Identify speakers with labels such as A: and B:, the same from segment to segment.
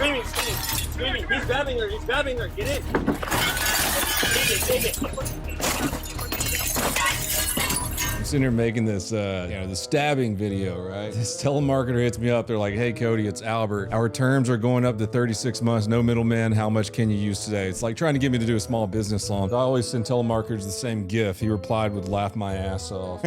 A: screaming. He's grabbing her. Get in. Take it.
B: I'm sitting here making this, the stabbing video, right? This telemarketer hits me up. They're like, hey, Cody, it's Albert. Our terms are going up to 36 months. No middleman. How much can you use today? It's like trying to get me to do a small business loan. I always send telemarketers the same gif. He replied with laugh my ass off.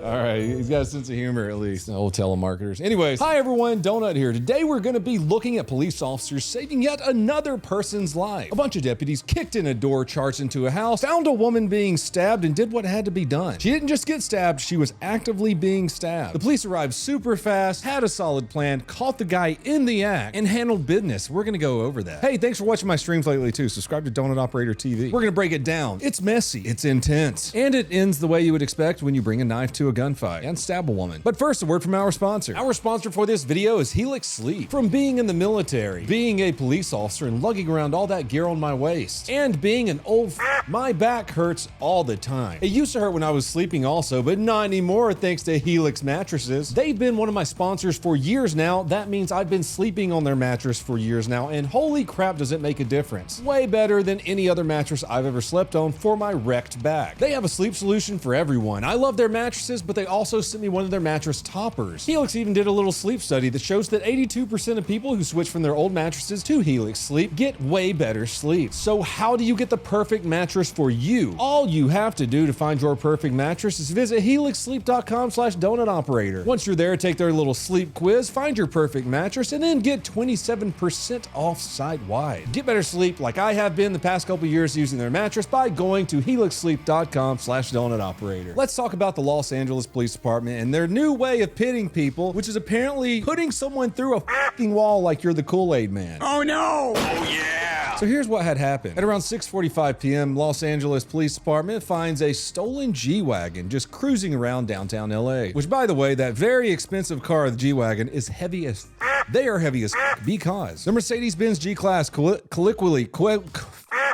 B: All right, he's got a sense of humor at least. Old telemarketers. Anyways, hi everyone, Donut here. Today we're gonna be looking at police officers saving yet another person's life. A bunch of deputies kicked in a door, charged into a house, found a woman being stabbed, and did what had to be done. She didn't just get stabbed, she was actively being stabbed. The police arrived super fast, had a solid plan, caught the guy in the act, and handled business. We're gonna go over that. Hey, thanks for watching my streams lately too. Subscribe to Donut Operator TV. We're gonna break it down. It's messy, it's intense, and it ends the way you would expect when you bring a knife to a gunfight and stab a woman. But first, a word from our sponsor. Our sponsor for this video is Helix Sleep. From being in the military, being a police officer and lugging around all that gear on my waist, and being an old my back hurts all the time. It used to hurt when I was sleeping also, but not anymore thanks to Helix mattresses. They've been one of my sponsors for years now. That means I've been sleeping on their mattress for years now, and holy crap does it make a difference. Way better than any other mattress I've ever slept on for my wrecked back. They have a sleep solution for everyone. I love their mattresses, but they also sent me one of their mattress toppers. Helix even did a little sleep study that shows that 82% of people who switch from their old mattresses to Helix Sleep get way better sleep. So how do you get the perfect mattress for you? All you have to do to find your perfect mattress is visit helixsleep.com/donutoperator. Once you're there, take their little sleep quiz, find your perfect mattress, and then get 27% off site-wide. Get better sleep like I have been the past couple years using their mattress by going to helixsleep.com/donutoperator. Let's talk about the Los Angeles Police Department and their new way of pitting people, which is apparently putting someone through a fucking wall like you're the Kool-Aid man.
A: Oh no! Oh yeah!
B: So here's what had happened. At around 6:45 p.m., Los Angeles Police Department finds a stolen G-Wagon just cruising around downtown LA. Which, by the way, that very expensive car, the G-Wagon, is heavy as they are heavy as because the Mercedes-Benz G-Class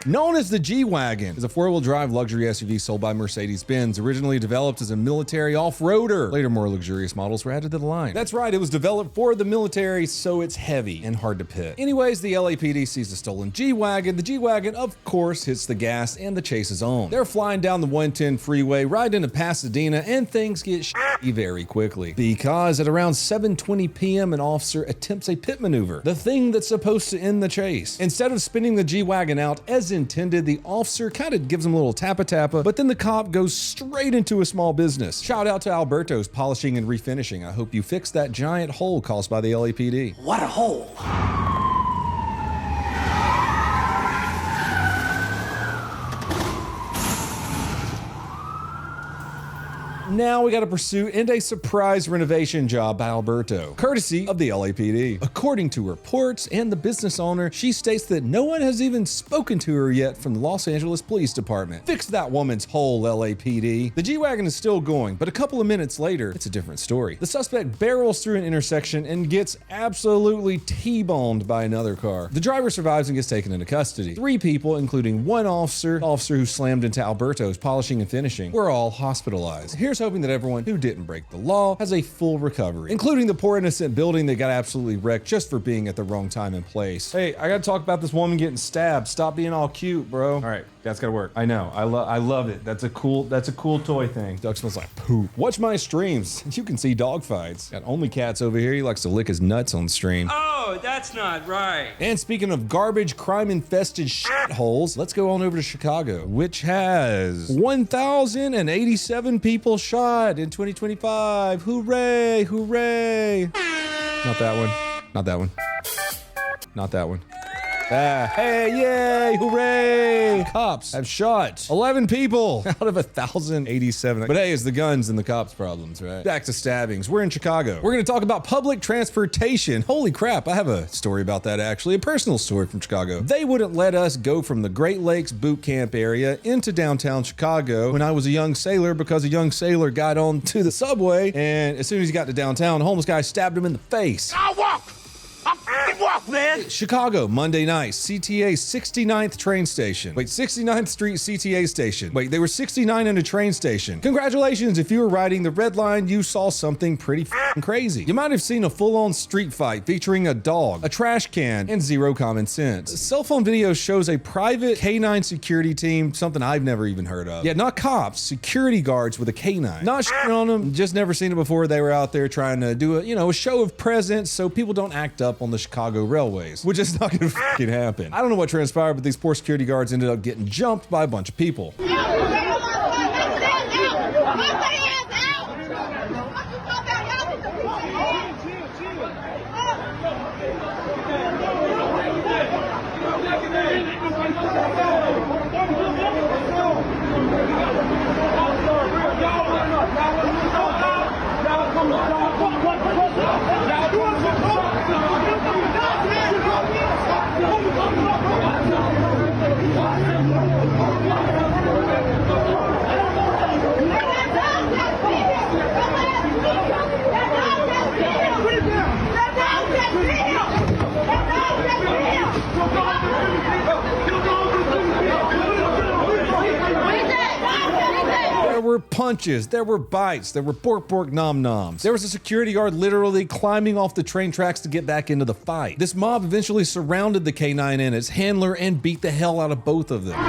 B: known as the G-Wagon, is a four-wheel drive luxury SUV sold by Mercedes-Benz, originally developed as a military off-roader. Later, more luxurious models were added to the line. That's right, it was developed for the military, so it's heavy and hard to pit. Anyways, the LAPD sees the stolen G-Wagon. The G-Wagon, of course, hits the gas and the chase is on. They're flying down the 110 freeway, right into Pasadena, and things get shitty very quickly. Because at around 7:20 p.m., an officer attempts a pit maneuver, the thing that's supposed to end the chase. Instead of spinning the G-Wagon out as intended, the officer kind of gives him a little tappa, but then the cop goes straight into a small business. Shout out to Alberto's Polishing and Refinishing. I hope you fixed that giant hole caused by the LAPD.
A: What a hole!
B: Now we got a pursuit and a surprise renovation job by Alberto, courtesy of the LAPD. According to reports and the business owner, she states that no one has even spoken to her yet from the Los Angeles Police Department. Fix that woman's hole, LAPD. The G-Wagon is still going, but a couple of minutes later, it's a different story. The suspect barrels through an intersection and gets absolutely T-boned by another car. The driver survives and gets taken into custody. 3 people, including one officer who slammed into Alberto's Polishing and Finishing, were all hospitalized. Here's hoping that everyone who didn't break the law has a full recovery, including the poor innocent building that got absolutely wrecked just for being at the wrong time and place. Hey, I gotta talk about this woman getting stabbed. Stop being all cute, bro. All right, that's gotta work. I know, I love it. That's a cool toy thing. Dog smells like poop. Watch my streams. You can see dog fights. Got Only Cats over here. He likes to lick his nuts on stream.
A: Oh, that's not right.
B: And speaking of garbage, crime-infested shitholes, let's go on over to Chicago, which has 1,087 people shot in 2025. Hooray, hooray. Not that one. Not that one. Not that one. Hey, yay, hooray! Cops have shot 11 people out of 1,087. But hey, it's the guns and the cops' problems, right? Back to stabbings. We're in Chicago. We're gonna talk about public transportation. Holy crap, I have a story about that actually, a personal story from Chicago. They wouldn't let us go from the Great Lakes boot camp area into downtown Chicago when I was a young sailor because a young sailor got on to the subway, and as soon as he got to downtown, a homeless guy stabbed him in the face.
A: I'll walk! I'll walk!
C: man.
B: Chicago, Monday night, CTA 69th train station. Wait, 69th Street CTA station. Wait, they were 69 in a train station. Congratulations, if you were riding the red line, you saw something pretty f***ing crazy. You might have seen a full-on street fight featuring a dog, a trash can, and zero common sense. A cell phone video shows a private K9 security team, something I've never even heard of. Yeah, not cops, security guards with a K9. Not shitting on them, just never seen it before. They were out there trying to do a show of presence so people don't act up on the Chicago railways, which is not gonna fucking happen. I don't know what transpired, but these poor security guards ended up getting jumped by a bunch of people. There were punches, there were bites, there were bork nom noms. There was a security guard literally climbing off the train tracks to get back into the fight. This mob eventually surrounded the K9 and its handler and beat the hell out of both of them.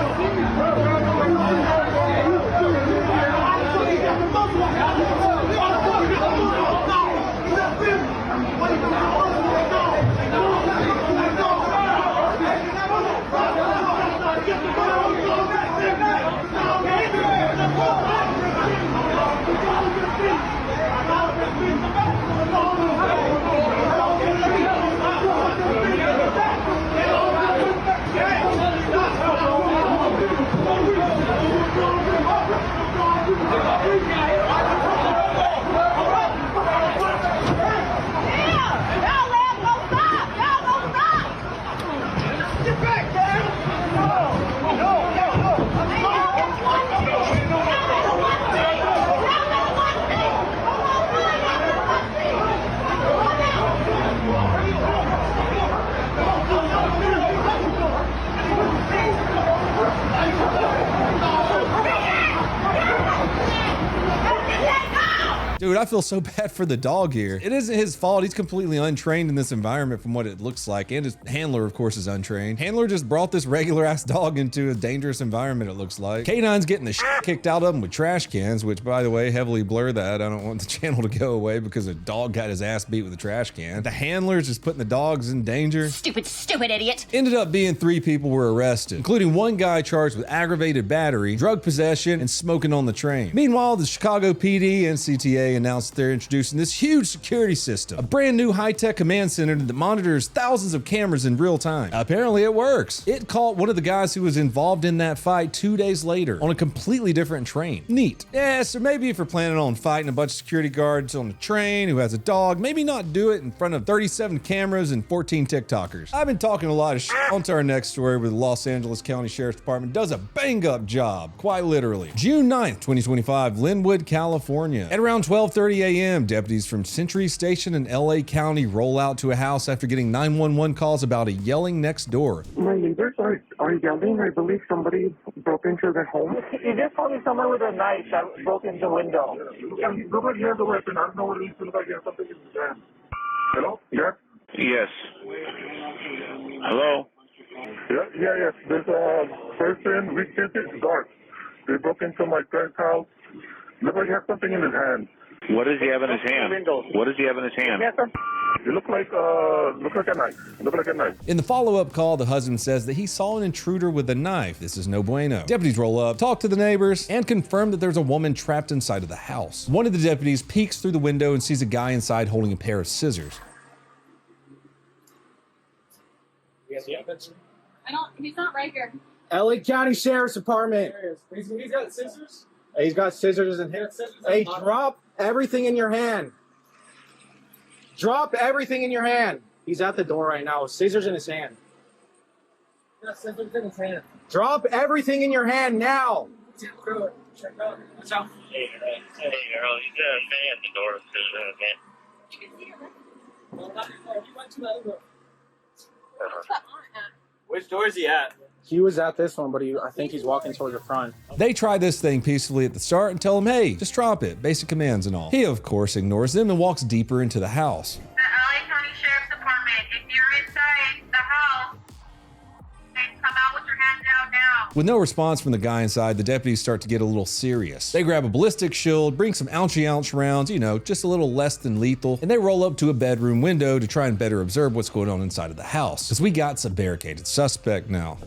B: Dude, I feel so bad for the dog here. It isn't his fault. He's completely untrained in this environment from what it looks like. And his handler, of course, is untrained. Handler just brought this regular ass dog into a dangerous environment, it looks like. K9's getting the shit kicked out of him with trash cans, which, by the way, heavily blur that. I don't want the channel to go away because a dog got his ass beat with a trash can. The handler's just putting the dogs in danger.
D: Stupid idiot.
B: Ended up being 3 people were arrested, including 1 guy charged with aggravated battery, drug possession, and smoking on the train. Meanwhile, the Chicago PD and CTA announced they're introducing this huge security system, a brand new high-tech command center that monitors thousands of cameras in real time. Apparently it works. It caught one of the guys who was involved in that fight 2 days later on a completely different train. Neat. Yeah, so maybe if you're planning on fighting a bunch of security guards on a train who has a dog, maybe not do it in front of 37 cameras and 14 TikTokers. I've been talking a lot of shit. On to our next story where the Los Angeles County Sheriff's Department does a bang-up job, quite literally. June 9th, 2025, Linwood, California. At around 12:30 a.m., deputies from Century Station in LA County roll out to a house after getting 911 calls about a yelling next door.
E: My neighbors are yelling. I believe somebody broke into their home.
F: You just told me someone with a knife that broke into the window.
E: Nobody has a weapon. I don't know what it is. Somebody has something in his hand. Hello? Yeah?
G: Yes. Hello?
E: Yes. There's a person, we did it dark. They broke into my friend's house. Nobody has something in his hand.
G: What does he have in his hand? What does he have in his hand?
E: Yes, sir. It looked like a knife.
B: In the follow-up call, the husband says that he saw an intruder with a knife. This is no bueno. Deputies roll up, talk to the neighbors, and confirm that there's a woman trapped inside of the house. One of the deputies peeks through the window and sees a guy inside holding a pair of scissors.
H: He's not right here.
F: LA County Sheriff's Department.
A: He's got scissors?
F: He's got scissors in his hand. Hey, drop everything in your hand. Drop everything in your hand. He's at the door right now with scissors in his hand.
A: He's got scissors in his hand.
F: Drop everything in your hand now.
A: Check out. Watch out.
G: Hey, Earl, he's got a man at the door with scissors in his hand.
A: Well, you went to that other room. Which door is he at?
F: He was at this one, but I think he's walking towards the front.
B: They try this thing peacefully at the start and tell him, hey, just drop it, basic commands and all. He, of course, ignores them and walks deeper into the house.
C: The LA County Sheriff's Department, if you're inside the house, then come out with your hands out now.
B: With no response from the guy inside, the deputies start to get a little serious. They grab a ballistic shield, bring some ounce rounds, you know, just a little less than lethal, and they roll up to a bedroom window to try and better observe what's going on inside of the house. Because we got some barricaded suspect now.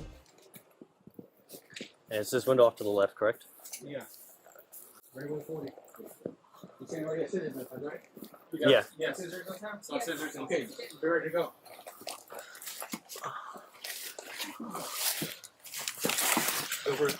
A: And it's this window off to the left, correct?
F: Yeah. Right 140. You saying already have scissors in front, right?
A: Yeah.
F: Yeah, scissors in town? So scissors in. Okay, be ready to go.
A: Over.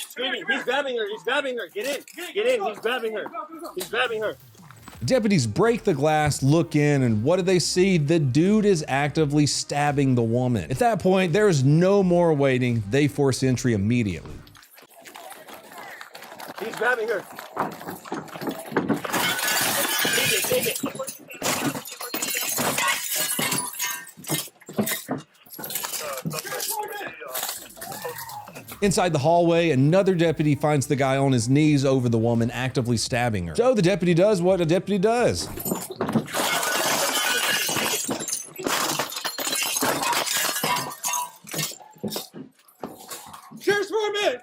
A: Screaming. He's grabbing her. Get in. He's grabbing her.
B: Deputies break the glass, look in, and what do they see? The dude is actively stabbing the woman. At that point, there is no more waiting. They force entry immediately.
A: He's grabbing her. Take it.
B: Inside the hallway, another deputy finds the guy on his knees over the woman, actively stabbing her. So the deputy does what a deputy does.
A: Sheriff's Department!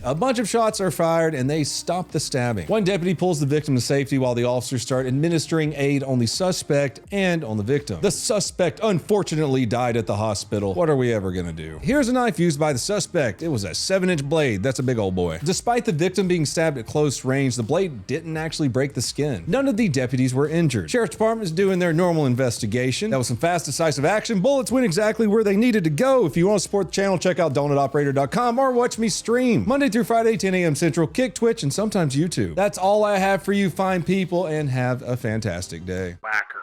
B: A bunch of shots are fired and they stop the stabbing. One deputy pulls the victim to safety while the officers start administering aid on the suspect and on the victim. The suspect unfortunately died at the hospital. What are we ever gonna do? Here's a knife used by the suspect. It was a 7-inch blade. That's a big old boy. Despite the victim being stabbed at close range, the blade didn't actually break the skin. None of the deputies were injured. Sheriff's Department is doing their normal investigation. That was some fast, decisive action. Bullets went exactly where they needed to go. If you want to support the channel, check out donutoperator.com or watch me stream Monday through Friday, 10 a.m. Central, Kick, Twitch, and sometimes YouTube. That's all I have for you fine people, and have a fantastic day.
G: Whack.